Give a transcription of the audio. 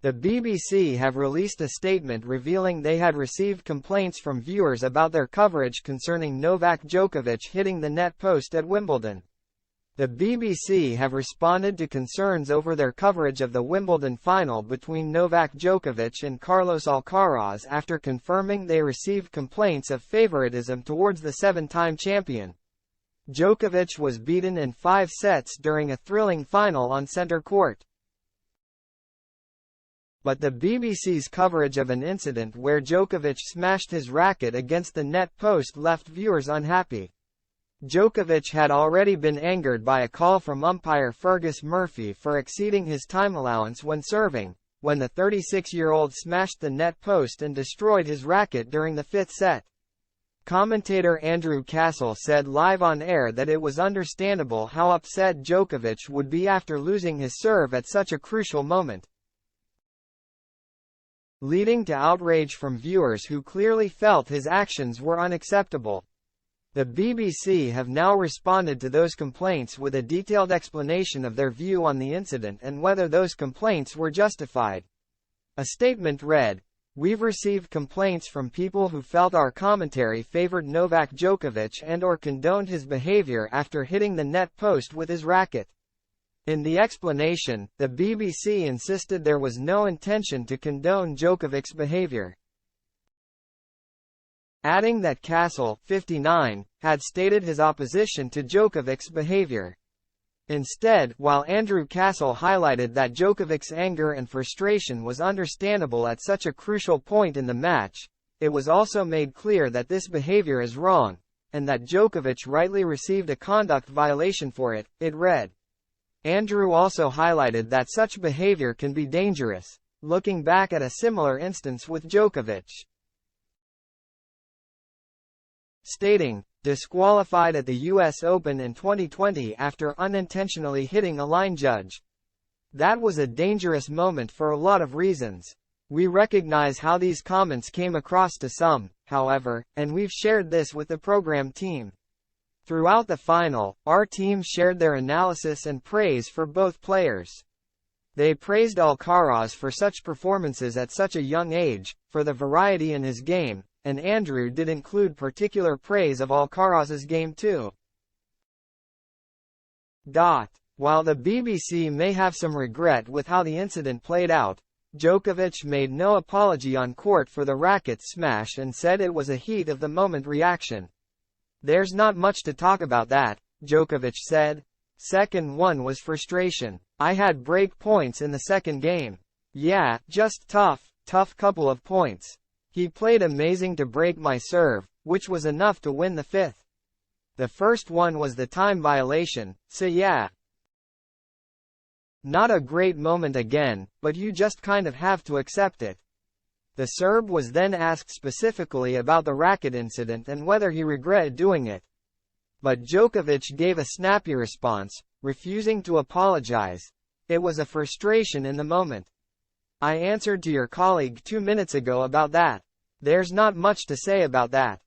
The BBC have released a statement revealing they had received complaints from viewers about their coverage concerning Novak Djokovic hitting the net post at Wimbledon. The BBC have responded to concerns over their coverage of the Wimbledon final between Novak Djokovic and Carlos Alcaraz after confirming they received complaints of favoritism towards the seven-time champion. Djokovic was beaten in 5 sets during a thrilling final on centre court. But the BBC's coverage of an incident where Djokovic smashed his racket against the net post left viewers unhappy. Djokovic had already been angered by a call from umpire Fergus Murphy for exceeding his time allowance when serving, when the 36-year-old smashed the net post and destroyed his racket during the 5th set. Commentator Andrew Castle said live on air that it was understandable how upset Djokovic would be after losing his serve at such a crucial moment, leading to outrage from viewers who clearly felt his actions were unacceptable. The BBC have now responded to those complaints with a detailed explanation of their view on the incident and whether those complaints were justified. A statement read, "We've received complaints from people who felt our commentary favored Novak Djokovic and/or condoned his behavior after hitting the net post with his racket." In the explanation, the BBC insisted there was no intention to condone Djokovic's behavior, adding that Castle, 59, had stated his opposition to Djokovic's behavior. Instead, while Andrew Castle highlighted that Djokovic's anger and frustration was understandable at such a crucial point in the match, it was also made clear that this behavior is wrong, and that Djokovic rightly received a conduct violation for it, it read. Andrew also highlighted that such behavior can be dangerous, looking back at a similar instance with Djokovic, stating, "Disqualified at the US Open in 2020 after unintentionally hitting a line judge. That was a dangerous moment for a lot of reasons. We recognize how these comments came across to some, however, and we've shared this with the program team. Throughout the final, our team shared their analysis and praise for both players. They praised Alcaraz for such performances at such a young age, for the variety in his game, and Andrew did include particular praise of Alcaraz's game too." While the BBC may have some regret with how the incident played out, Djokovic made no apology on court for the racket smash and said it was a heat-of-the-moment reaction. "There's not much to talk about that," Djokovic said. "Second one was frustration. I had break points in the second game. Yeah, just tough couple of points. He played amazing to break my serve, which was enough to win the 5th. The first one was the time violation, so yeah. Not a great moment again, but you just kind of have to accept it." The Serb was then asked specifically about the racket incident and whether he regretted doing it. But Djokovic gave a snappy response, refusing to apologize. "It was a frustration in the moment. I answered to your colleague 2 minutes ago about that. There's not much to say about that."